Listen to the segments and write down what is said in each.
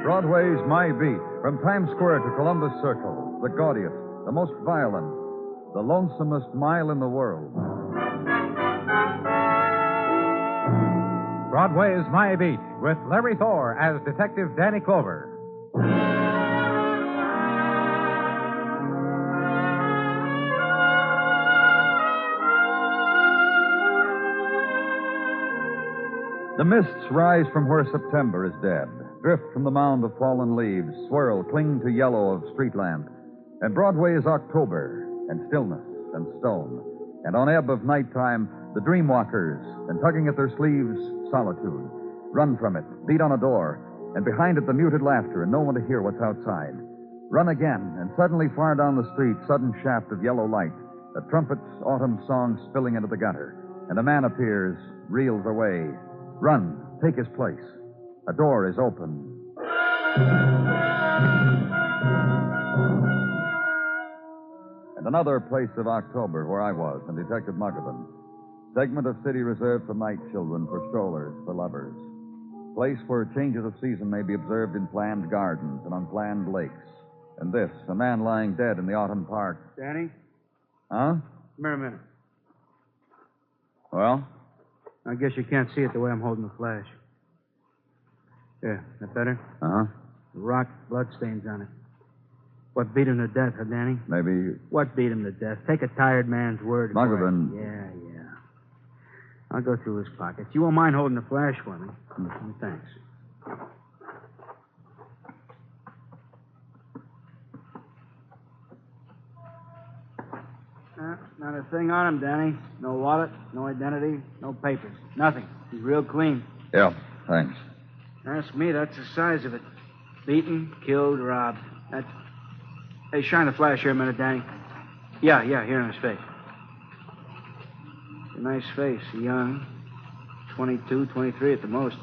Broadway's My Beat, from Times Square to Columbus Circle, the gaudiest, the most violent, the lonesomest mile in the world. Broadway's My Beat, with Larry Thor as Detective Danny Clover. The mists rise from where September is dead, drift from the mound of fallen leaves, swirl, cling to yellow of street lamp. And Broadway is October, and stillness, and stone. And on ebb of nighttime, the dream walkers, and tugging at their sleeves, solitude. Run from it, beat on a door, and behind it the muted laughter, and no one to hear what's outside. Run again, and suddenly far down the street, sudden shaft of yellow light, a trumpet's autumn song spilling into the gutter, and a man appears, reels away. Run, take his place. A door is open. And another place of October where I was, in Detective Muggavan. Segment of city reserved for night children, for strollers, for lovers. Place where changes of season may be observed in planned gardens and on planned lakes. And this, a man lying dead in the autumn park. Danny? Huh? Come here a minute. Well? I guess you can't see it the way I'm holding the flash. Here, that better? Uh-huh. The rock, bloodstains on it. What beat him to death, huh, Danny? Maybe... What beat him to death? Take a tired man's word. Muggavan. Yeah. I'll go through his pockets. You won't mind holding the flash for me? Thanks. Not a thing on him, Danny. No wallet, no identity, no papers. Nothing. He's real clean. Yeah, thanks. Ask me, that's the size of it. Beaten, killed, robbed. That's... Hey, shine the flash here a minute, Danny. Yeah, here in his face. It's a nice face. Young. 22, 23 at the most.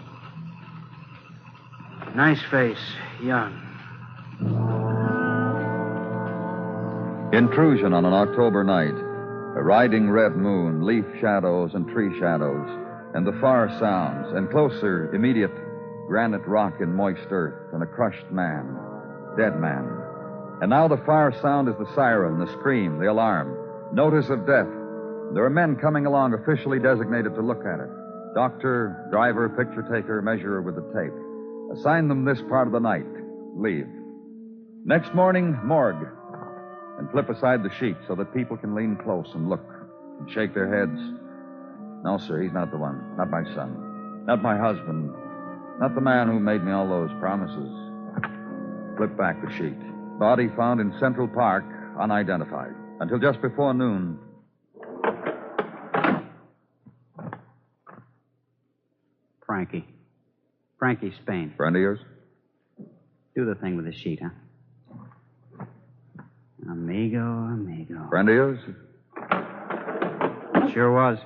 Nice face. Young. Intrusion on an October night. A riding red moon, leaf shadows and tree shadows, and the far sounds, and closer, immediate, granite rock in moist earth, and a crushed man, dead man. And now the far sound is the siren, the scream, the alarm, notice of death. There are men coming along officially designated to look at it. Doctor, driver, picture taker, measurer with the tape. Assign them this part of the night. Leave. Next morning, morgue. And flip aside the sheet so that people can lean close and look and shake their heads. No, sir, he's not the one. Not my son. Not my husband. Not the man who made me all those promises. Flip back the sheet. Body found in Central Park, unidentified. Until just before noon. Frankie Spain. Friend of yours? Do the thing with the sheet, huh? Amigo. Friend of yours? Sure was.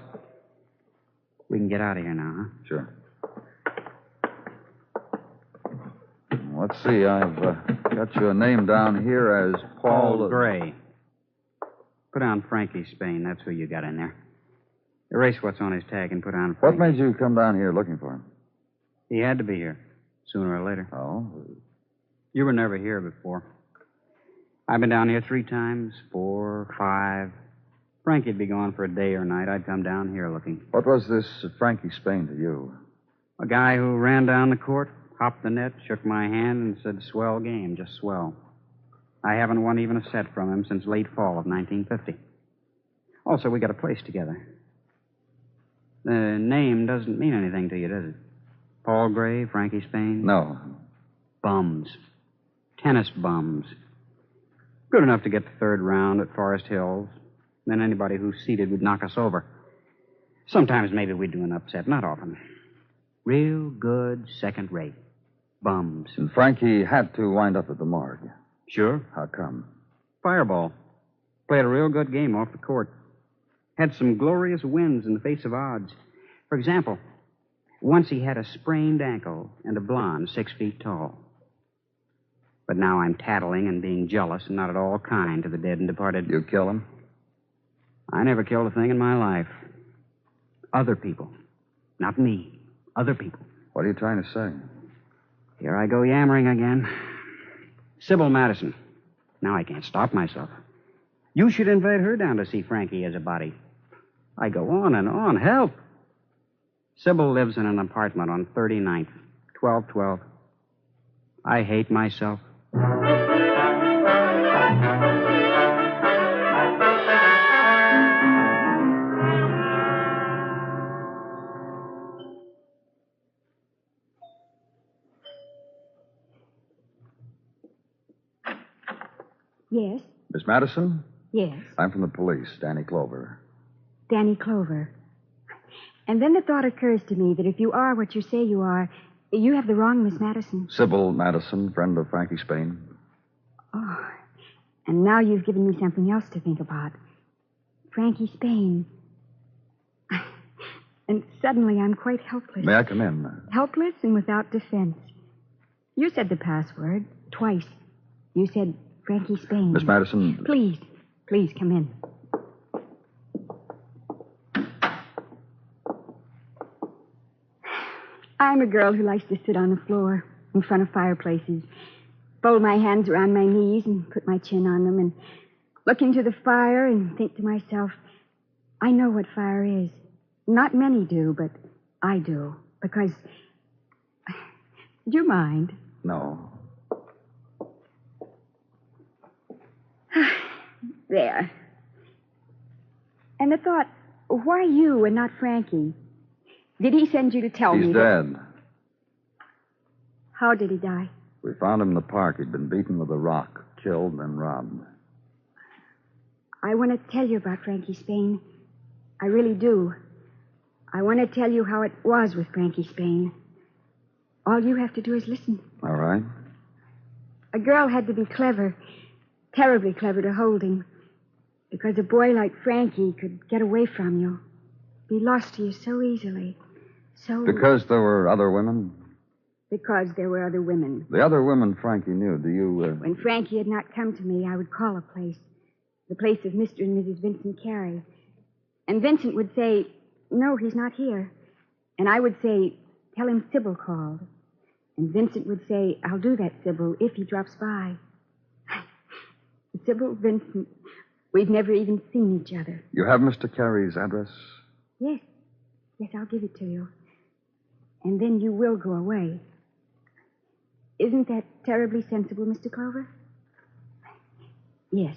We can get out of here now, huh? Sure. Let's see, I've got your name down here as Paul... Gray. Put down Frankie Spain. That's who you got in there. Erase what's on his tag and put on Frankie. What made you come down here looking for him? He had to be here, sooner or later. Oh? You were never here before. I've been down here 3 times, 4, 5. Frankie'd be gone for a day or night. I'd come down here looking. What was this Frankie Spain to you? A guy who ran down the court, hopped the net, shook my hand, and said, swell game, just swell. I haven't won even a set from him since late fall of 1950. Also, we got a place together. The name doesn't mean anything to you, does it? Paul Gray, Frankie Spain? No. Bums. Tennis bums. Good enough to get the 3rd round at Forest Hills. Then anybody who's seeded would knock us over. Sometimes maybe we'd do an upset, not often. Real good, second-rate. Bums. And Frankie had to wind up at the morgue. Sure. How come? Fireball. Played a real good game off the court. Had some glorious wins in the face of odds. For example, once he had a sprained ankle and a blonde 6 feet tall. But now I'm tattling and being jealous and not at all kind to the dead and departed. You kill him? I never killed a thing in my life. Other people. Not me. Other people. What are you trying to say? Here I go yammering again. Sybil Madison. Now I can't stop myself. You should invite her down to see Frankie as a body. I go on and on. Help! Sybil lives in an apartment on 39th, 1212. I hate myself. Yes? Miss Madison? Yes. I'm from the police, Danny Clover. Danny Clover. And then the thought occurs to me that if you are what you say you are, you have the wrong Miss Madison. Sybil Madison, friend of Frankie Spain. Oh, and now you've given me something else to think about. Frankie Spain. And suddenly I'm quite helpless. May I come in? Helpless and without defense. You said the password twice. You said Frankie Spain. Miss Madison. Please come in. I'm a girl who likes to sit on the floor in front of fireplaces, fold my hands around my knees and put my chin on them and look into the fire and think to myself, I know what fire is. Not many do, but I do. Because... Do you mind? No. There. And the thought, why you and not Frankie? Did he send you to tell me? He's dead. How did he die? We found him in the park. He'd been beaten with a rock, killed, and robbed. I want to tell you about Frankie Spain. I really do. I want to tell you how it was with Frankie Spain. All you have to do is listen. All right. A girl had to be clever, terribly clever to hold him. Because a boy like Frankie could get away from you, be lost to you so easily. So... Because there were other women? Because there were other women. The other women Frankie knew, do you... When Frankie had not come to me, I would call a place. The place of Mr. and Mrs. Vincent Carey. And Vincent would say, no, he's not here. And I would say, tell him Sybil called. And Vincent would say, I'll do that, Sybil, if he drops by. Sybil, Vincent, we've never even seen each other. You have Mr. Carey's address? Yes. Yes, I'll give it to you. And then you will go away. Isn't that terribly sensible, Mr. Clover? Yes.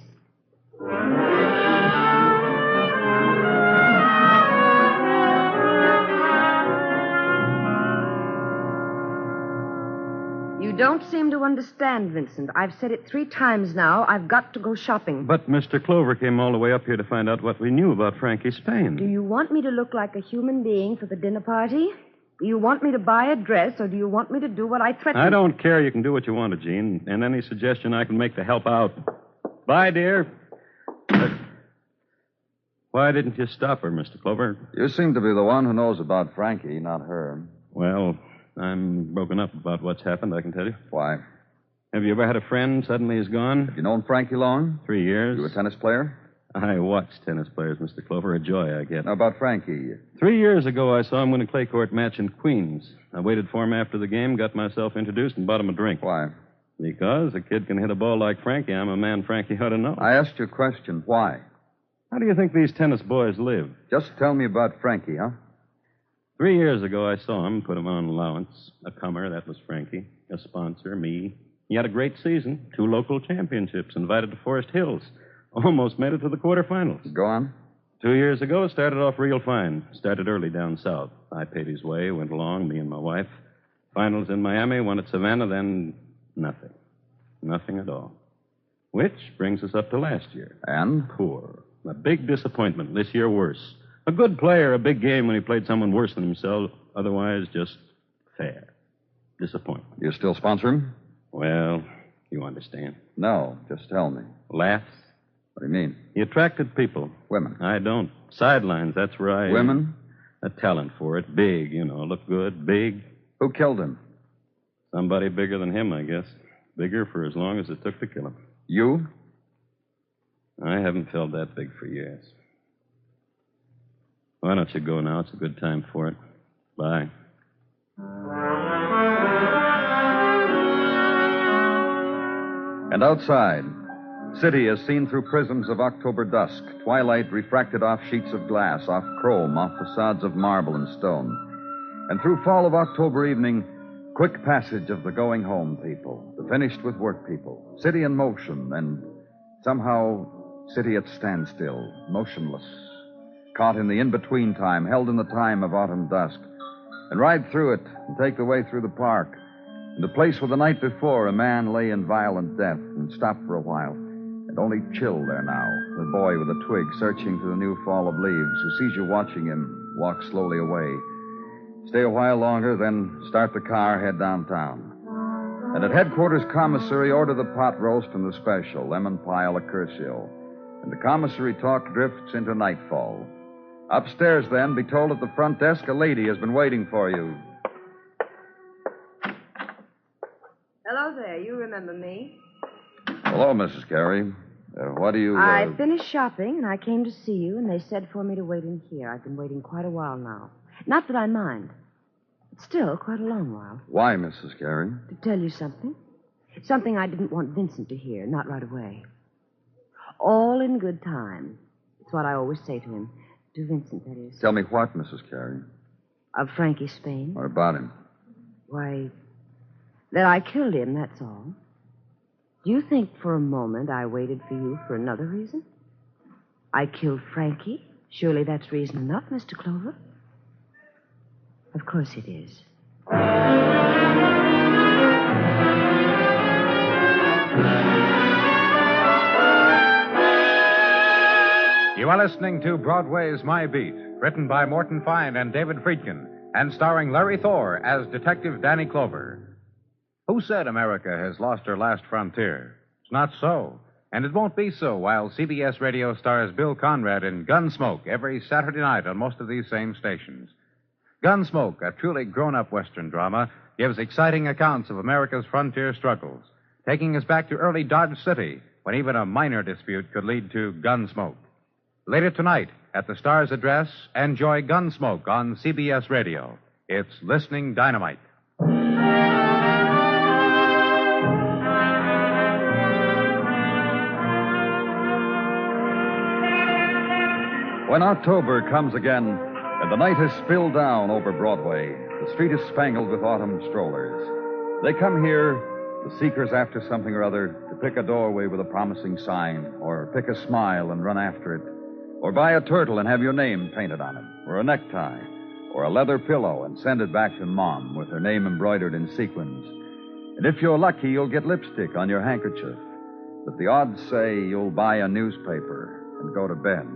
You don't seem to understand, Vincent. I've said it 3 times now. I've got to go shopping. But Mr. Clover came all the way up here to find out what we knew about Frankie Spain. Do you want me to look like a human being for the dinner party? Do you want me to buy a dress, or do you want me to do what I threatened? I don't care. You can do what you want to, Gene. And any suggestion I can make to help out. Bye, dear. Why didn't you stop her, Mr. Clover? You seem to be the one who knows about Frankie, not her. Well, I'm broken up about what's happened, I can tell you. Why? Have you ever had a friend suddenly is gone? Have you known Frankie long? 3 years. You a tennis player? I watch tennis players, Mr. Clover. A joy I get. Now, about Frankie. 3 years ago, I saw him win a clay court match in Queens. I waited for him after the game, got myself introduced, and bought him a drink. Why? Because a kid can hit a ball like Frankie. I'm a man Frankie ought to know. I asked you a question. Why? How do you think these tennis boys live? Just tell me about Frankie, huh? 3 years ago, I saw him, put him on allowance. A comer, that was Frankie. A sponsor, me. He had a great season. 2 local championships, invited to Forest Hills. Almost made it to the quarterfinals. Go on. 2 years ago, started off real fine. Started early down south. I paid his way, went along, me and my wife. Finals in Miami, won at Savannah, then nothing. Nothing at all. Which brings us up to last year. And? Poor. A big disappointment. This year, worse. A good player, a big game when he played someone worse than himself. Otherwise, just fair. Disappointment. You still sponsor him? Well, you understand. No, just tell me. Laughs. What do you mean? He attracted people. Women. I don't. Sidelines, that's where I... Women? A talent for it. Big, look good. Big. Who killed him? Somebody bigger than him, I guess. Bigger for as long as it took to kill him. You? I haven't felt that big for years. Why don't you go now? It's a good time for it. Bye. And outside, city is seen through prisms of October dusk. Twilight refracted off sheets of glass, off chrome, off facades of marble and stone. And through fall of October evening, quick passage of the going home people, the finished with work people, city in motion, and somehow city at standstill, motionless, caught in the in-between time, held in the time of autumn dusk, and ride through it and take the way through the park, and the place where the night before a man lay in violent death and stopped for a while, and only chill there now, the boy with a twig searching through the new fall of leaves, who sees you watching him walk slowly away. Stay a while longer, then start the car, head downtown. And at headquarters commissary, order the pot roast and the special, lemon pie a la Curcio. And the commissary talk drifts into nightfall. Upstairs, then, be told at the front desk a lady has been waiting for you. Hello there. You remember me? Hello, Mrs. Carey. What do you... I finished shopping, and I came to see you, and they said for me to wait in here. I've been waiting quite a while now. Not that I mind. But still, quite a long while. Why, Mrs. Carey? To tell you something. Something I didn't want Vincent to hear, not right away. All in good time. It's what I always say to him. To Vincent, that is. Tell me what, Mrs. Carey? Of Frankie Spain. Or about him? Why, that I killed him, that's all. Do you think for a moment I waited for you for another reason? I killed Frankie. Surely that's reason enough, Mr. Clover. Of course it is. You are listening to Broadway's My Beat, written by Morton Fine and David Friedkin, and starring Larry Thor as Detective Danny Clover. Who said America has lost her last frontier? It's not so, and it won't be so while CBS Radio stars Bill Conrad in Gunsmoke every Saturday night on most of these same stations. Gunsmoke, a truly grown-up Western drama, gives exciting accounts of America's frontier struggles, taking us back to early Dodge City, when even a minor dispute could lead to Gunsmoke. Later tonight, at the Star's address, enjoy Gunsmoke on CBS Radio. It's listening dynamite. When October comes again, and the night has spilled down over Broadway, the street is spangled with autumn strollers. They come here, the seekers after something or other, to pick a doorway with a promising sign, or pick a smile and run after it, or buy a turtle and have your name painted on it, or a necktie, or a leather pillow and send it back to Mom with her name embroidered in sequins. And if you're lucky, you'll get lipstick on your handkerchief. But the odds say you'll buy a newspaper and go to bed.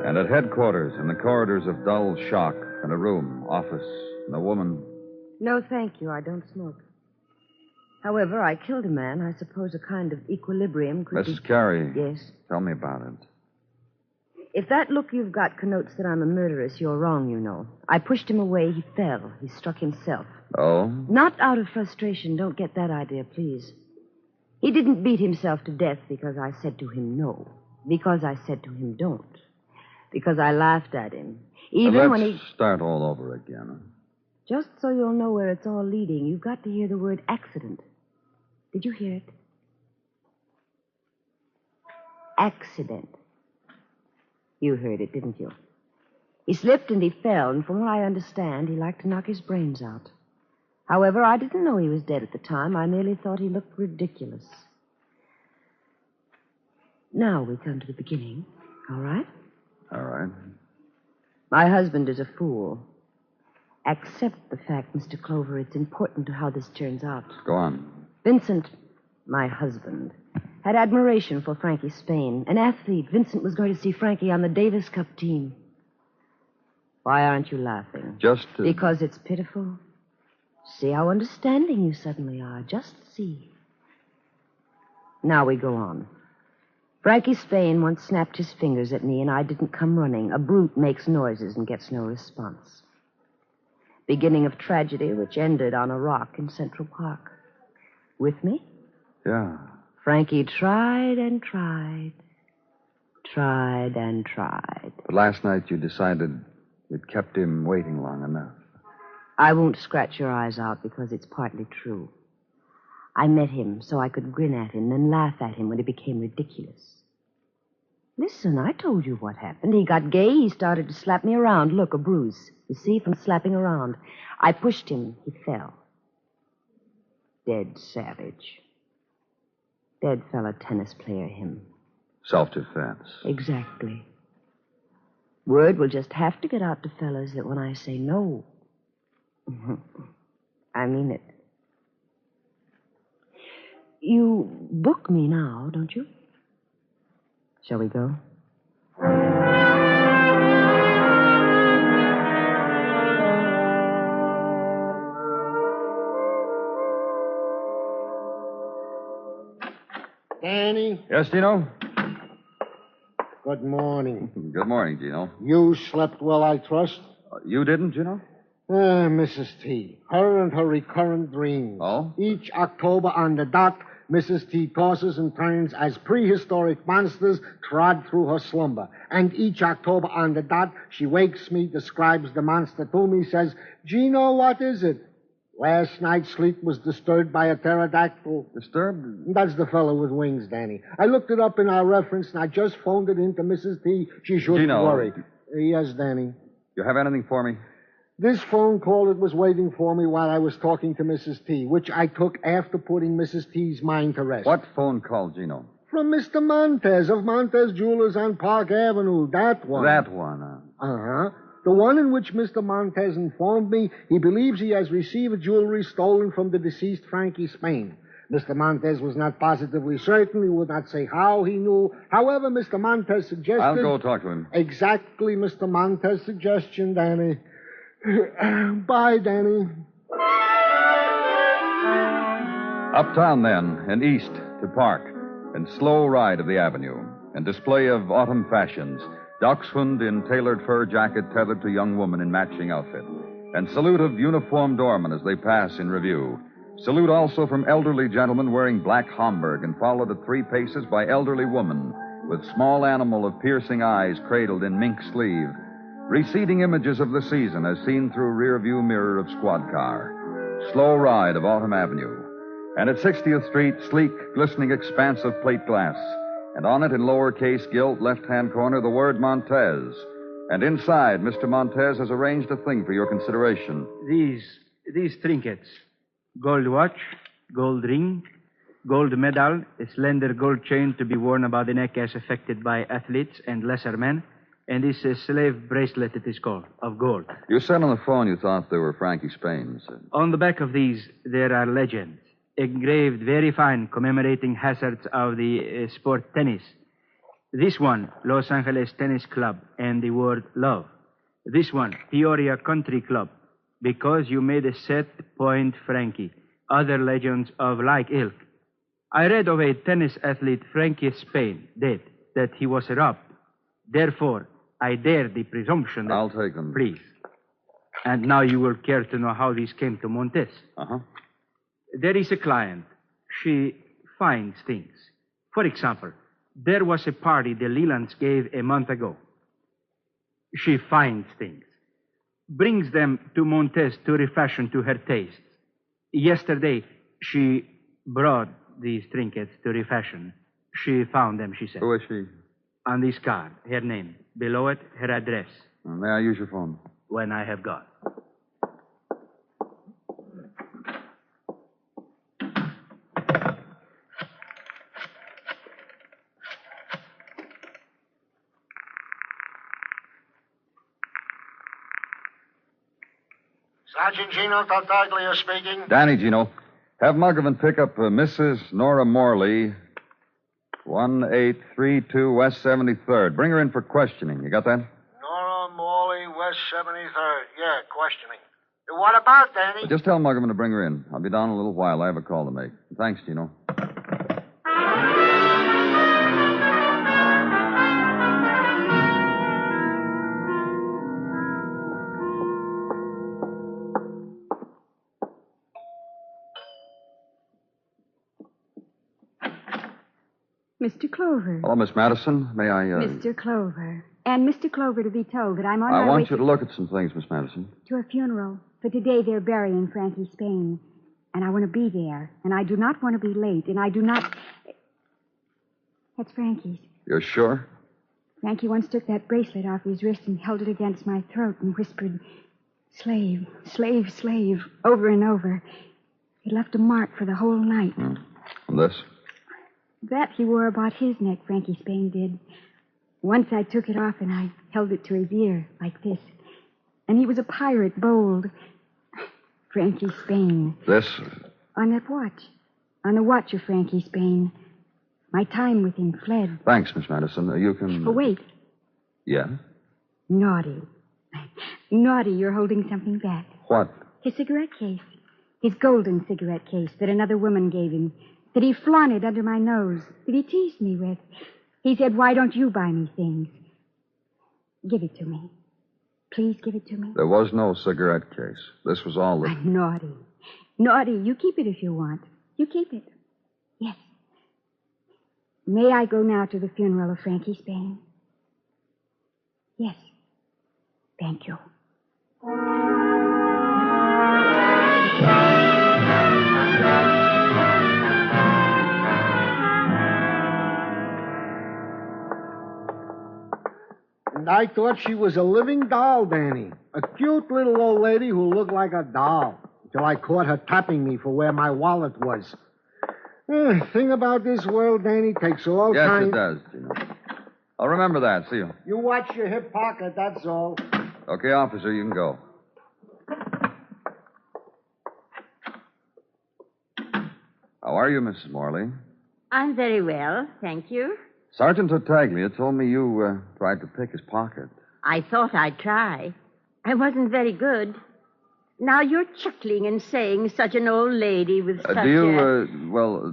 And at headquarters, in the corridors of dull shock, in a room, office, and a woman... No, thank you. I don't smoke. However, I killed a man. I suppose a kind of equilibrium could Mrs. Carey. Yes? Tell me about it. If that look you've got connotes that I'm a murderess, you're wrong, you know. I pushed him away. He fell. He struck himself. Oh? Not out of frustration. Don't get that idea, please. He didn't beat himself to death because I said to him no. Because I said to him don't. Because I laughed at him. Even when he... Let's start all over again. Just so you'll know where it's all leading, you've got to hear the word accident. Did you hear it? Accident. You heard it, didn't you? He slipped and he fell, and from what I understand, he liked to knock his brains out. However, I didn't know he was dead at the time. I merely thought he looked ridiculous. Now we come to the beginning, all right? All right. My husband is a fool. Accept the fact, Mr. Clover. It's important to how this turns out. Go on. Vincent, my husband, had admiration for Frankie Spain. An athlete. Vincent was going to see Frankie on the Davis Cup team. Why aren't you laughing? Just Because it's pitiful? See how understanding you suddenly are. Just see. Now we go on. Frankie Spain once snapped his fingers at me, and I didn't come running. A brute makes noises and gets no response. Beginning of tragedy which ended on a rock in Central Park. With me? Yeah. Frankie tried and tried. Tried and tried. But last night you decided it kept him waiting long enough. I won't scratch your eyes out because it's partly true. I met him so I could grin at him, then laugh at him when it became ridiculous. Listen, I told you what happened. He got gay. He started to slap me around. Look, a bruise. You see, from slapping around. I pushed him. He fell. Dead savage. Dead fella tennis player, him. Self-defense. Exactly. Word will just have to get out to fellas that when I say no, I mean it. You book me now, don't you? Shall we go? Danny, Yes, Gino? good morning. Good morning, Gino. You slept well, I trust? You didn't, Gino? Mrs. T. Her and her recurrent dreams. Oh? Each October on the dot, Mrs. T tosses and turns as prehistoric monsters trod through her slumber. And each October on the dot, she wakes me, describes the monster to me, says, Gino, what is it? Last night's sleep was disturbed by a pterodactyl. Disturbed? That's the fellow with wings, Danny. I looked it up in our reference, and I just phoned it in to Mrs. T. She shouldn't Gino. worry. Yes, Danny. You have anything for me? This phone call, it was waiting for me while I was talking to Mrs. T, which I took after putting Mrs. T's mind to rest. What phone call, Gino? From Mr. Montez of Montez Jewelers on Park Avenue. That one. That one. Uh-huh. The one in which Mr. Montez informed me he believes he has received jewelry stolen from the deceased Frankie Spain. Mr. Montez was not positively certain. He would not say how he knew. However, Mr. Montez suggested... I'll go talk to him. Exactly Mr. Montez's suggestion, Danny. Bye, Danny. Uptown, then, and east to Park, and slow ride of the avenue, and display of autumn fashions, dachshund in tailored fur jacket tethered to young woman in matching outfit, and salute of uniformed doormen as they pass in review. Salute also from elderly gentlemen wearing black Homburg and followed at 3 paces by elderly woman with small animal of piercing eyes cradled in mink sleeve. Receding images of the season as seen through rear view mirror of squad car. Slow ride of Autumn Avenue. And at 60th Street, sleek, glistening expanse of plate glass. And on it in lowercase gilt left-hand corner the word Montez. And inside, Mr. Montez has arranged a thing for your consideration. These trinkets. Gold watch, gold ring, gold medal, a slender gold chain to be worn about the neck as affected by athletes and lesser men. And this slave bracelet, it is called, of gold. You said on the phone you thought they were Frankie Spain's. On the back of these, there are legends, engraved very fine, commemorating hazards of the sport tennis. This one, Los Angeles Tennis Club, and the word love. This one, Peoria Country Club, because you made a set point, Frankie. Other legends of like ilk. I read of a tennis athlete, Frankie Spain, dead, that he was robbed. Therefore, I dare the presumption that... I'll take them. Please. And now you will care to know how these came to Montez. Uh-huh. There is a client. She finds things. For example, there was a party the Lelands gave a month ago. She finds things. Brings them to Montez to refashion to her tastes. Yesterday, she brought these trinkets to refashion. She found them, she said. Who is she? On this card, her name. Below it, her address. May I use your phone? When I have gone. Sergeant Gino Tartaglia speaking. Danny, Gino. Have Muggavan pick up Mrs. Nora Morley, 1832 West 73rd. Bring her in for questioning. You got that? Nora Morley, West 73rd. Yeah, questioning. What about, Danny? Well, just tell Muggavan to bring her in. I'll be down in a little while. I have a call to make. Thanks, Gino. Mr. Clover. Hello, Miss Madison. May I, Mr. Clover. And Mr. Clover to be told that I'm on my I way want you to look at some things, Miss Madison. to a funeral. For today they're burying Frankie Spain. And I want to be there. And I do not want to be late. And I do not... That's Frankie's. You're sure? Frankie once took that bracelet off his wrist and held it against my throat and whispered, slave, slave, slave, over and over. It left a mark for the whole night. And this? That he wore about his neck, Frankie Spain did. Once I took it off and I held it to his ear, like this. And he was a pirate, bold. Frankie Spain. This? On that watch. On the watch of Frankie Spain. My time with him fled. Thanks, Miss Madison. You can... Oh, wait. Yeah? Naughty. Naughty, you're holding something back. What? His cigarette case. His golden cigarette case that another woman gave him. That he flaunted under my nose. That he teased me with. He said, why don't you buy me things? Give it to me. Please give it to me. There was no cigarette case. This was all the... I'm naughty. Naughty. You keep it if you want. You keep it. Yes. May I go now to the funeral of Frankie Spain? Yes. Thank you. And I thought she was a living doll, Danny. A cute little old lady who looked like a doll. Until I caught her tapping me for where my wallet was. Thing about this world, Danny, takes all kinds... Yes, it does, Gino. I'll remember that. See you. You watch your hip pocket, that's all. Okay, officer, you can go. How are you, Mrs. Morley? I'm very well, thank you. Sergeant Tartaglia told me you tried to pick his pocket. I thought I'd try. I wasn't very good. Now you're chuckling and saying such an old lady with such do you, well...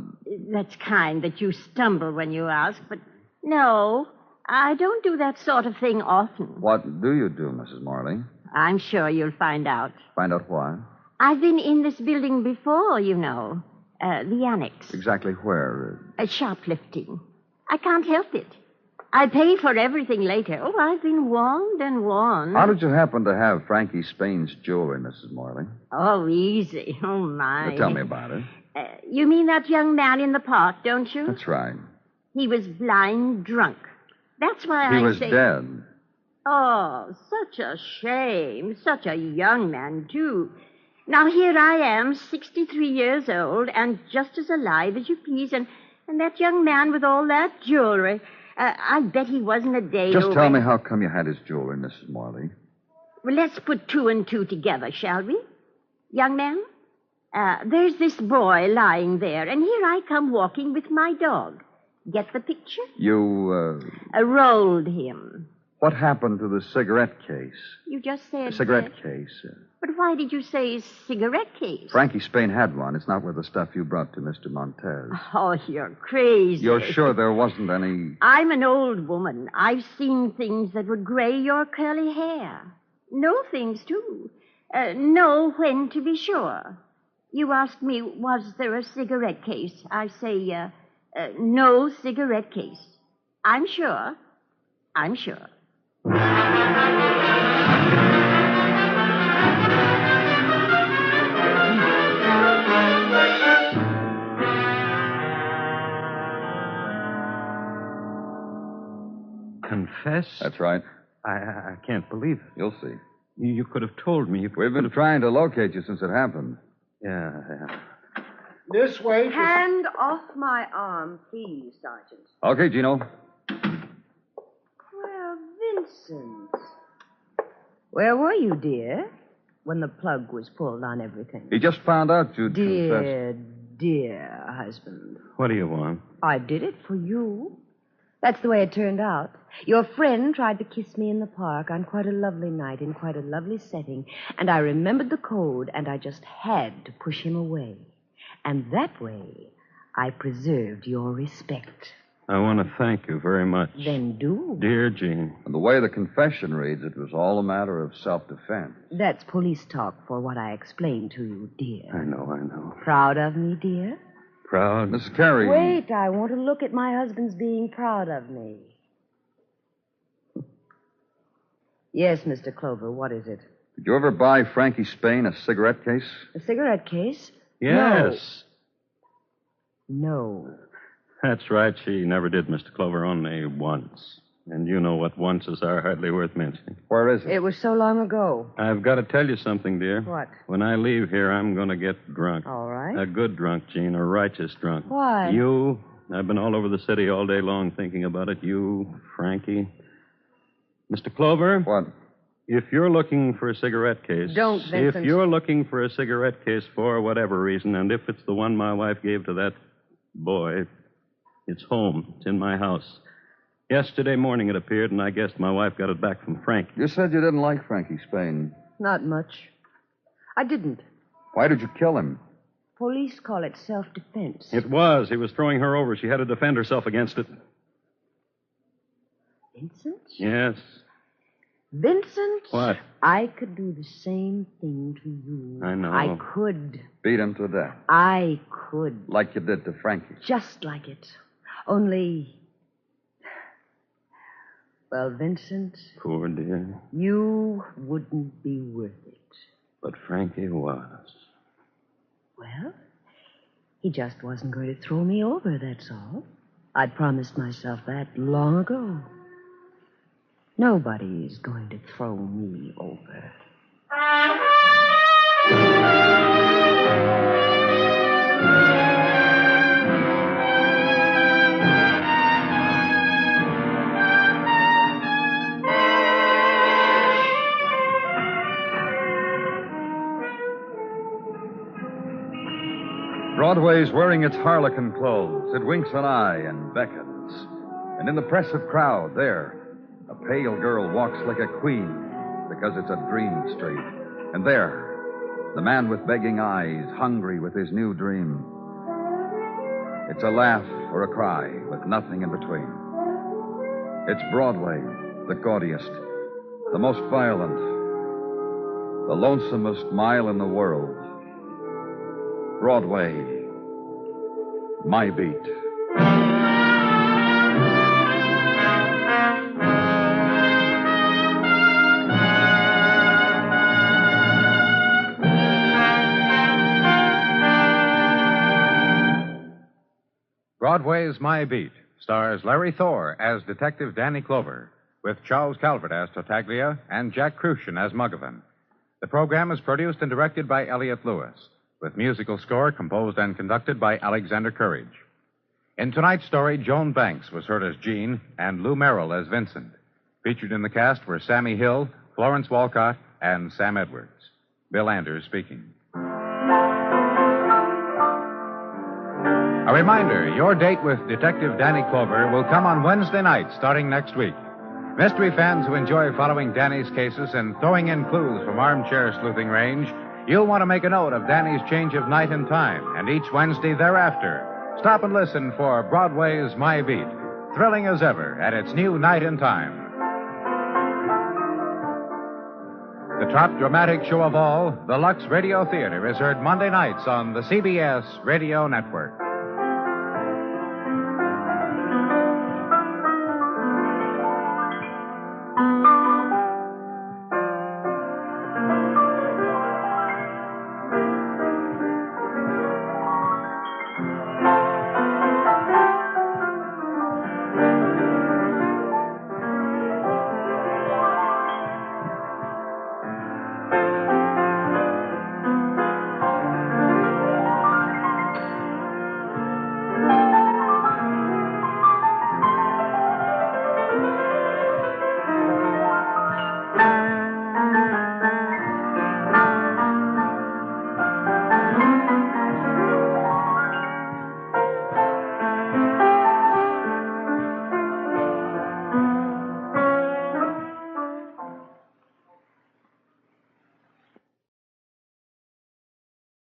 That's kind that you stumble when you ask, but no, I don't do that sort of thing often. What do you do, Mrs. Morley? I'm sure you'll find out. Find out why? I've been in this building before, you know. The annex. Exactly where? Shoplifting. I can't help it. I pay for everything later. Oh, I've been warned and warned. How did you happen to have Frankie Spain's jewelry, Mrs. Morley? Oh, easy. Oh, my. Now, tell me about it. You mean that young man in the park, don't you? That's right. He was blind drunk. That's why He was dead. Oh, such a shame. Such a young man, too. Now, here I am, 63 years old, and just as alive as you please, and that young man with all that jewelry. I bet he wasn't a day Just over. tell me how come you had his jewelry, Mrs. Morley. Well, let's put two and two together, shall we? Young man, there's this boy lying there, and here I come walking with my dog. Get the picture? You, rolled him. What happened to the cigarette case? You just said... The cigarette case. But why did you say cigarette case? Frankie Spain had one. It's not with the stuff you brought to Mr. Montez. Oh, you're crazy. You're sure there wasn't any... I'm an old woman. I've seen things that would gray your curly hair. Know things, too. Know when to be sure. You asked me, was there a cigarette case? I say, no cigarette case. I'm sure. I'm sure. Confess? That's right. I can't believe it. You'll see. You could have told me. We've been trying to locate you since it happened. Yeah. This way. Hand off my arm, please, Sergeant. Okay, Gino. Well, Vincent. Where were you, dear, when the plug was pulled on everything? He just found out you'd confessed. Dear husband. What do you want? I did it for you. That's the way it turned out. Your friend tried to kiss me in the park on quite a lovely night in quite a lovely setting, and I remembered the code, and I just had to push him away. And that way, I preserved your respect. I want to thank you very much. Then do. Dear Jean. And the way the confession reads, it was all a matter of self-defense. That's police talk for what I explained to you, dear. I know. Proud of me, dear? proud. Miss Carey. Wait, I want to look at my husband's being proud of me. Yes, Mr. Clover, what is it? Did you ever buy Frankie Spain a cigarette case? A cigarette case? Yes. No. That's right. She never did, Mr. Clover, only once. And you know what onces are hardly worth mentioning. Where is it? It was so long ago. I've got to tell you something, dear. What? When I leave here, I'm going to get drunk. All right. A good drunk, Gene, a righteous drunk. Why? You. I've been all over the city all day long thinking about it. You, Frankie. Mr. Clover. What? If you're looking for a cigarette case... Don't, Vincent. If you're looking for a cigarette case for whatever reason, and if it's the one my wife gave to that boy, it's home. It's in my house. Yesterday morning it appeared, and I guessed my wife got it back from Frank. You said you didn't like Frankie Spain. Not much. I didn't. Why did you kill him? Police call it self-defense. It was. He was throwing her over. She had to defend herself against it. Vincent? Yes. Vincent? What? I could do the same thing to you. I know. I could. Beat him to death. I could. Like you did to Frankie. Just like it. Only... Well, Vincent... Poor dear. You wouldn't be worth it. But Frankie was. Well, he just wasn't going to throw me over, that's all. I'd promised myself that long ago. Nobody is going to throw me over. Broadway's wearing its harlequin clothes. It winks an eye and beckons. And in the press of crowd, there, a pale girl walks like a queen because it's a dream street. And there, the man with begging eyes, hungry with his new dream. It's a laugh or a cry with nothing in between. It's Broadway, the gaudiest, the most violent, the lonesomest mile in the world. Broadway, my beat. Broadway's My Beat stars Larry Thor as Detective Danny Clover, with Charles Calvert as Tartaglia and Jack Kruschen as Muggavan. The program is produced and directed by Elliott Lewis, with musical score composed and conducted by Alexander Courage. In tonight's story, Joan Banks was heard as Jean and Lou Merrill as Vincent. Featured in the cast were Sammy Hill, Florence Walcott, and Sam Edwards. Bill Anders speaking. A reminder, your date with Detective Danny Clover will come on Wednesday night, starting next week. Mystery fans who enjoy following Danny's cases and throwing in clues from armchair sleuthing range, you'll want to make a note of Danny's change of night and time, and each Wednesday thereafter, stop and listen for Broadway's My Beat, thrilling as ever at its new night and time. The top dramatic show of all, the Lux Radio Theater, is heard Monday nights on the CBS Radio Network.